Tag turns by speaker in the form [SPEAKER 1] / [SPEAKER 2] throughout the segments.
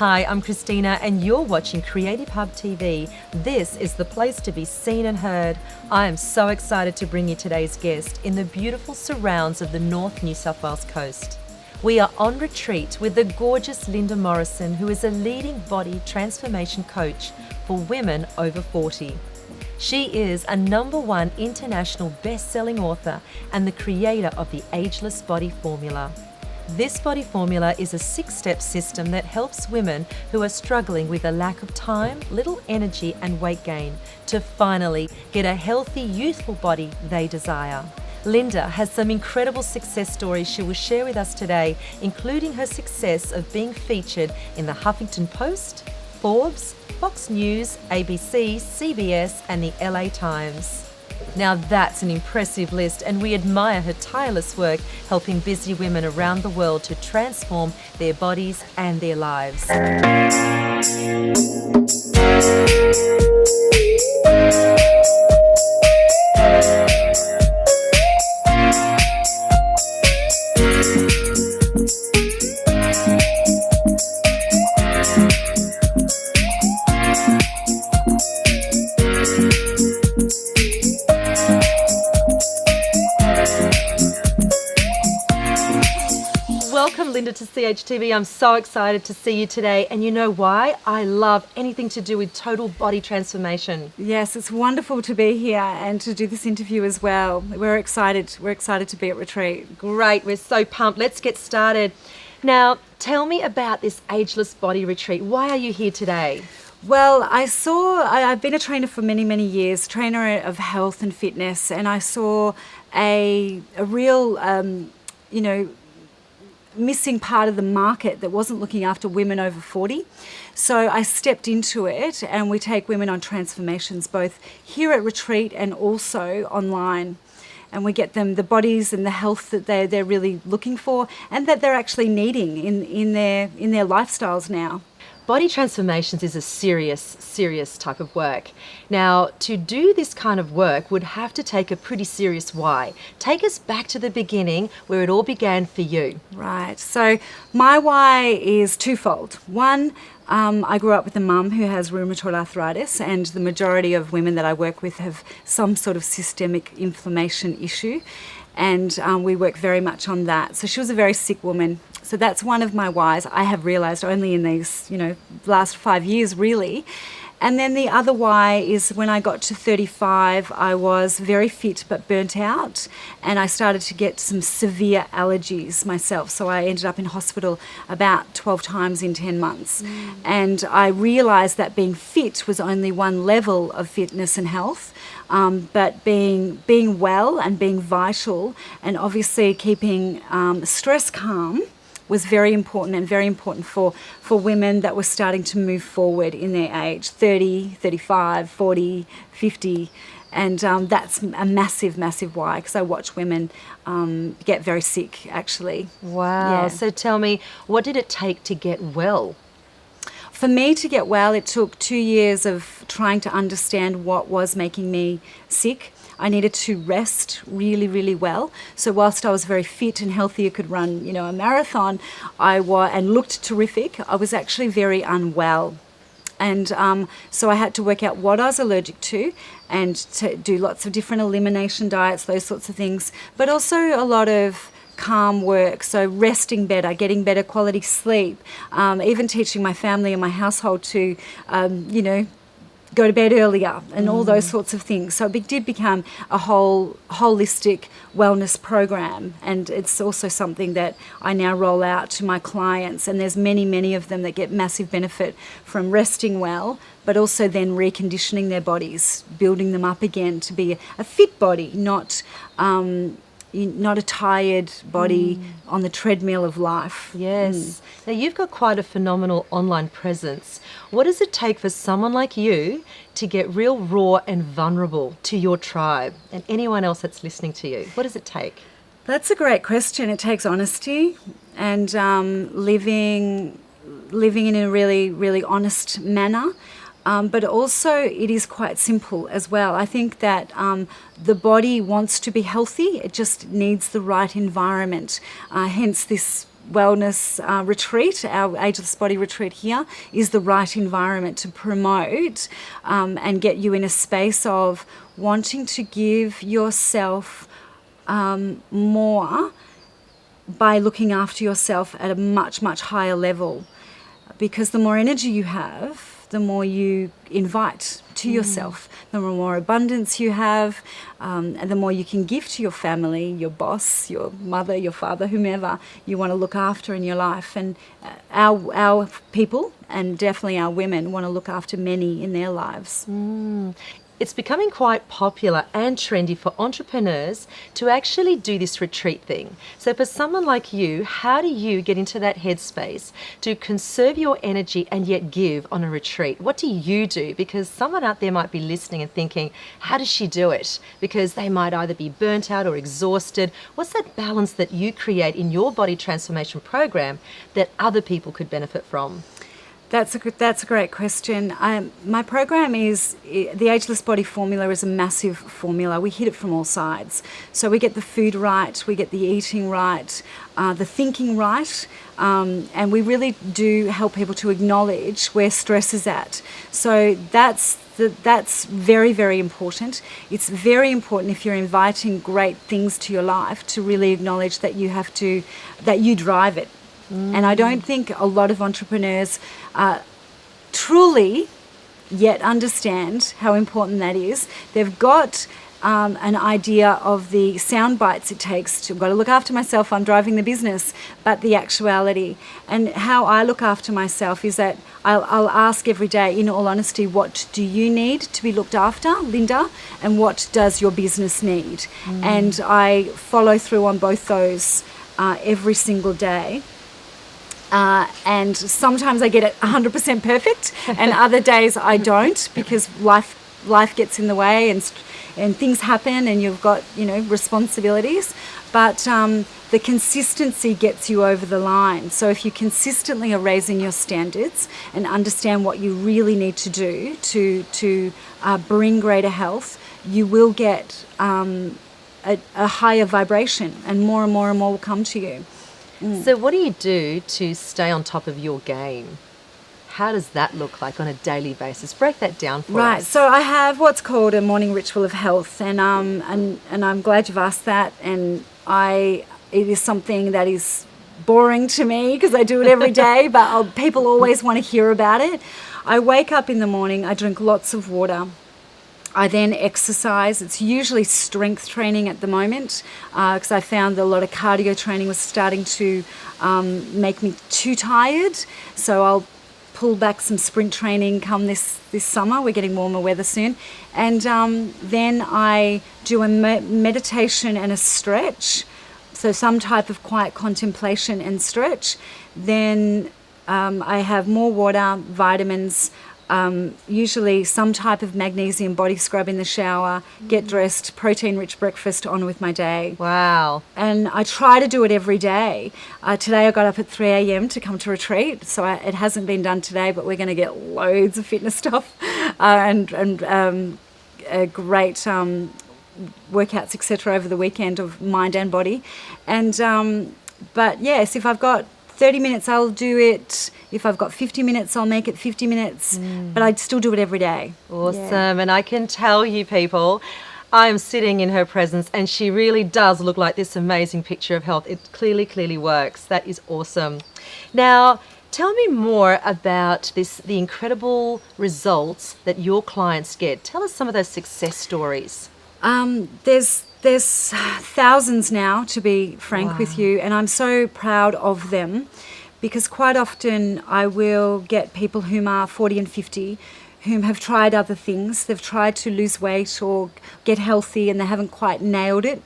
[SPEAKER 1] Hi, I'm Christina and you're watching Creative Hub TV. This is the place to be seen and heard. I am so excited to bring you today's guest in the beautiful surrounds of the North New South Wales coast. We are on retreat with the gorgeous Linda Morrison, who is a leading body transformation coach for women over 40. She is a #1 international best-selling author and the creator of the Ageless Body Formula. This body formula is a 6-step system that helps women who are struggling with a lack of time, little energy and weight gain to finally get a healthy, youthful body they desire. Linda has some incredible success stories she will share with us today, including her success of being featured in the Huffington Post, Forbes, Fox News, ABC, CBS and the LA Times. Now that's an impressive list, and we admire her tireless work helping busy women around the world to transform their bodies and their lives. Welcome, Linda, to CHTV. I'm so excited to see you today. And you know why? I love anything to do with total body transformation.
[SPEAKER 2] Yes, it's wonderful to be here and to do this interview as well. We're excited. We're excited to be at retreat.
[SPEAKER 1] Great. We're so pumped. Let's get started. Now, tell me about this Ageless Body Retreat. Why are you here today?
[SPEAKER 2] Well, I've been a trainer for many, many years, trainer of health and fitness, and I saw a real, missing part of the market that wasn't looking after women over 40. So I stepped into it, and we take women on transformations both here at retreat and also online. And we get them the bodies and the health that they're really looking for and that they're actually needing in their lifestyles now.
[SPEAKER 1] Body transformations is a serious type of work. Now, to do this kind of work would have to take a pretty serious why. Take us back to the beginning where it all began for you.
[SPEAKER 2] Right. So my why is twofold. One, I grew up with a mum who has rheumatoid arthritis, and the majority of women that I work with have some sort of systemic inflammation issue, and we work very much on that. So she was a very sick woman. So that's one of my whys. I have realised only in these, last 5 years really. And then the other why is when I got to 35, I was very fit but burnt out, and I started to get some severe allergies myself. So I ended up in hospital about 12 times in 10 months. And I realised that being fit was only one level of fitness and health. But being well and being vital, and obviously keeping stress calm, was very important, and very important for women that were starting to move forward in their age, 30, 35, 40, 50. And that's a massive why, because I watch women get very sick, actually.
[SPEAKER 1] Wow.
[SPEAKER 2] Yeah.
[SPEAKER 1] So tell me, what did it take to get well?
[SPEAKER 2] For me to get well, it took 2 years of trying to understand what was making me sick. I needed to rest really well. So whilst I was very fit and healthy, I could run, a marathon, and looked terrific, I was actually very unwell. And so I had to work out what I was allergic to, and to do lots of different elimination diets, those sorts of things, but also a lot of calm work, so resting better, getting better quality sleep, even teaching my family and my household to, go to bed earlier and all those sorts of things. So it did become a holistic wellness program, and it's also something that I now roll out to my clients, and there's many of them that get massive benefit from resting well, but also then reconditioning their bodies, building them up again to be a fit body, not a tired body on the treadmill of life.
[SPEAKER 1] Yes. Now, you've got quite a phenomenal online presence. What does it take for someone like you to get real raw and vulnerable to your tribe and anyone else that's listening to you? What does it take?
[SPEAKER 2] That's a great question. It takes honesty and living in a really honest manner. But also it is quite simple as well. I think that the body wants to be healthy. It just needs the right environment. Hence this wellness retreat, our Ageless Body retreat here, is the right environment to promote and get you in a space of wanting to give yourself more by looking after yourself at a much, much higher level. Because the more energy you have, the more you invite to yourself, the more abundance you have, and the more you can give to your family, your boss, your mother, your father, whomever you want to look after in your life. And our people, and definitely our women, want to look after many in their lives.
[SPEAKER 1] It's becoming quite popular and trendy for entrepreneurs to actually do this retreat thing. So for someone like you, how do you get into that headspace to conserve your energy and yet give on a retreat? What do you do? Because someone out there might be listening and thinking, how does she do it? Because they might either be burnt out or exhausted. What's that balance that you create in your body transformation program that other people could benefit from?
[SPEAKER 2] That's a great question. My program is, the Ageless Body formula is a massive formula. We hit it from all sides. So we get the food right, we get the eating right, the thinking right, and we really do help people to acknowledge where stress is at. So that's very, very important. It's very important if you're inviting great things to your life to really acknowledge that you drive it. And I don't think a lot of entrepreneurs truly yet understand how important that is. They've got an idea of the sound bites it takes to, I've got to look after myself, I'm driving the business, but the actuality. And how I look after myself is that I'll ask every day, in all honesty, what do you need to be looked after, Linda, and what does your business need? And I follow through on both those every single day. And sometimes I get it 100% perfect, and other days I don't, because life gets in the way and things happen, and you've got responsibilities. But the consistency gets you over the line. So if you consistently are raising your standards and understand what you really need to do to bring greater health, you will get a higher vibration, and more will come to you.
[SPEAKER 1] So what do you do to stay on top of your game? How does that look like on a daily basis? Break that down for us.
[SPEAKER 2] Right. So I have what's called a morning ritual of health, and I'm glad you've asked that. And it is something that is boring to me because I do it every day, but people always want to hear about it. I wake up in the morning. I drink lots of water. I then exercise. It's usually strength training at the moment because I found that a lot of cardio training was starting to make me too tired. So I'll pull back some sprint training come this summer. We're getting warmer weather soon. And then I do a meditation and a stretch. So some type of quiet contemplation and stretch. Then I have more water, vitamins, usually some type of magnesium body scrub in the shower, get dressed, protein-rich breakfast, on with my day.
[SPEAKER 1] Wow. And
[SPEAKER 2] I try to do it every day. Today I got up at 3 a.m. to come to retreat, so it hasn't been done today, but we're going to get loads of fitness stuff and great workouts, etc. over the weekend of mind and body. And but yes, if I've got 30 minutes, I'll do it. If I've got 50 minutes, I'll make it 50 minutes. But I'd still do it every day.
[SPEAKER 1] Awesome. Yeah. And I can tell you, people, I am sitting in her presence, and she really does look like this amazing picture of health. It clearly works. That is awesome. Now, tell me more about the incredible results that your clients get. Tell us some of those success stories.
[SPEAKER 2] There's thousands now, to be frank with you, and I'm so proud of them, because quite often I will get people whom are 40 and 50 whom have tried other things. They've tried to lose weight or get healthy, and they haven't quite nailed it.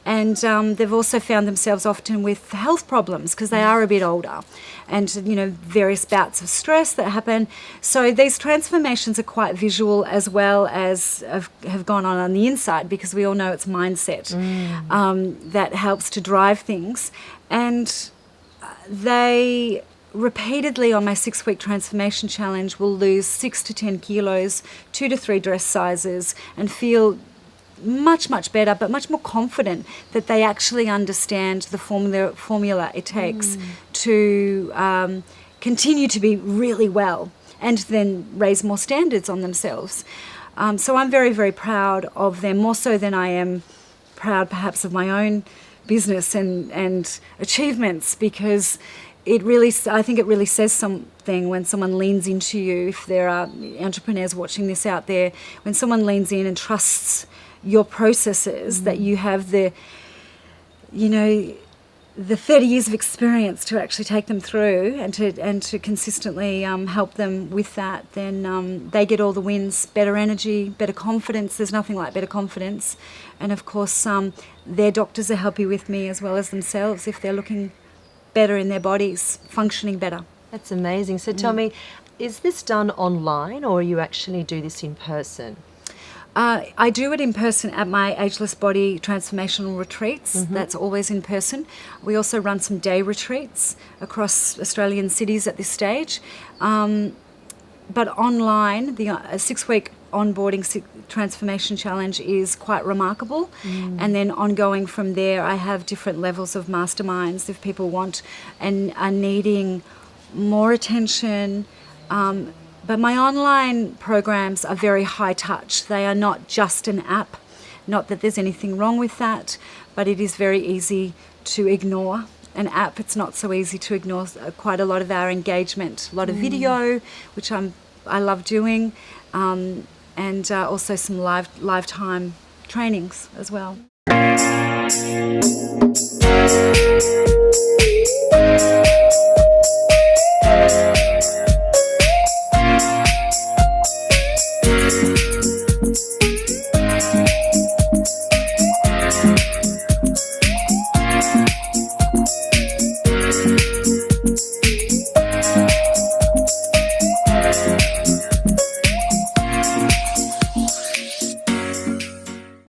[SPEAKER 2] And they've also found themselves often with health problems because they are a bit older, and various bouts of stress that happen. So these transformations are quite visual, as well as have gone on the inside, because we all know it's mindset that helps to drive things. And they repeatedly on my 6-week transformation challenge will lose 6 to 10 kilos, 2 to 3 dress sizes, and feel much better, but much more confident that they actually understand the formula it takes to continue to be really well and then raise more standards on themselves. So I'm very, very proud of them, more so than I am proud perhaps of my own business and achievements, because I think it really says something when someone leans into you. If there are entrepreneurs watching this out there, when someone leans in and trusts your processes, that you have the 30 years of experience to actually take them through and to consistently help them with that, then they get all the wins. Better energy, better confidence. There's nothing like better confidence. And of course, their doctors are happy with me as well as themselves if they're looking better in their bodies, functioning better.
[SPEAKER 1] That's amazing. So tell me, is this done online or you actually do this in person?
[SPEAKER 2] I do it in person at my Ageless Body transformational retreats. That's always in person. We also run some day retreats across Australian cities at this stage. But online, the 6-week onboarding transformation challenge is quite remarkable. And then ongoing from there, I have different levels of masterminds if people want and are needing more attention. But my online programs are very high touch. They are not just an app. Not that there's anything wrong with that, but it is very easy to ignore an app. It's not so easy to ignore quite a lot of our engagement, a lot of video, which I love doing, and also some live time trainings as well.